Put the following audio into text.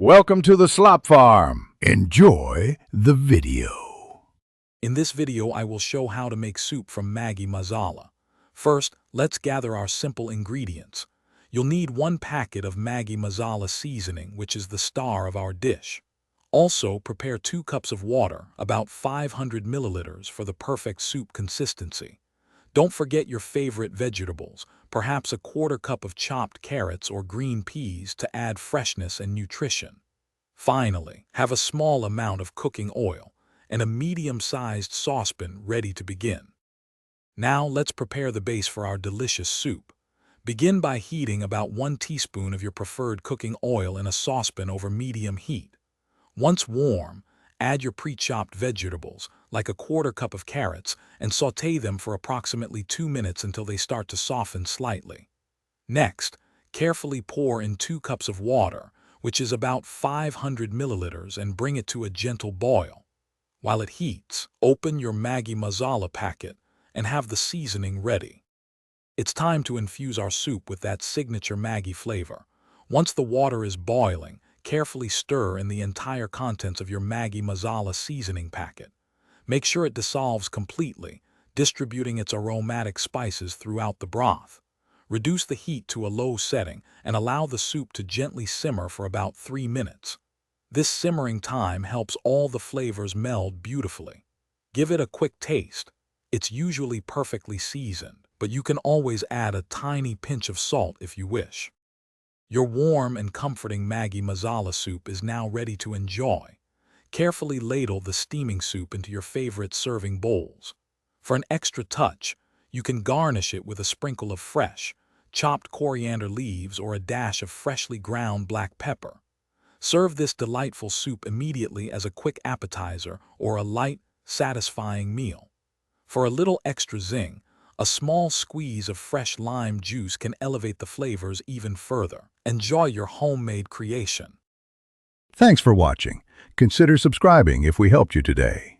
Welcome to the Slop Farm. Enjoy the video. In this video, I will show how to make soup from Maggi Masala. First, let's gather our simple ingredients. You'll need 1 packet of Maggi Masala seasoning, which is the star of our dish. Also, prepare 2 cups of water, about 500 milliliters for the perfect soup consistency. Don't forget your favorite vegetables, perhaps a 1/4 cup of chopped carrots or green peas to add freshness and nutrition. Finally, have a small amount of cooking oil and a medium-sized saucepan ready to begin. Now let's prepare the base for our delicious soup. Begin by heating about 1 teaspoon of your preferred cooking oil in a saucepan over medium heat. Once warm, add your pre-chopped vegetables, like a 1/4 cup of carrots, and sauté them for approximately 2 minutes until they start to soften slightly. Next, carefully pour in 2 cups of water, which is about 500 milliliters, and bring it to a gentle boil. While it heats, open your Maggi Masala packet and have the seasoning ready. It's time to infuse our soup with that signature Maggi flavor. Once the water is boiling, carefully stir in the entire contents of your Maggi Masala seasoning packet. Make sure it dissolves completely, distributing its aromatic spices throughout the broth. Reduce the heat to a low setting and allow the soup to gently simmer for about 3 minutes. This simmering time helps all the flavors meld beautifully. Give it a quick taste. It's usually perfectly seasoned, but you can always add a tiny pinch of salt if you wish. Your warm and comforting Maggi Masala soup is now ready to enjoy. Carefully ladle the steaming soup into your favorite serving bowls. For an extra touch, you can garnish it with a sprinkle of fresh, chopped coriander leaves or a dash of freshly ground black pepper. Serve this delightful soup immediately as a quick appetizer or a light, satisfying meal. For a little extra zing, a small squeeze of fresh lime juice can elevate the flavors even further. Enjoy your homemade creation. Thanks for watching. Consider subscribing if we helped you today.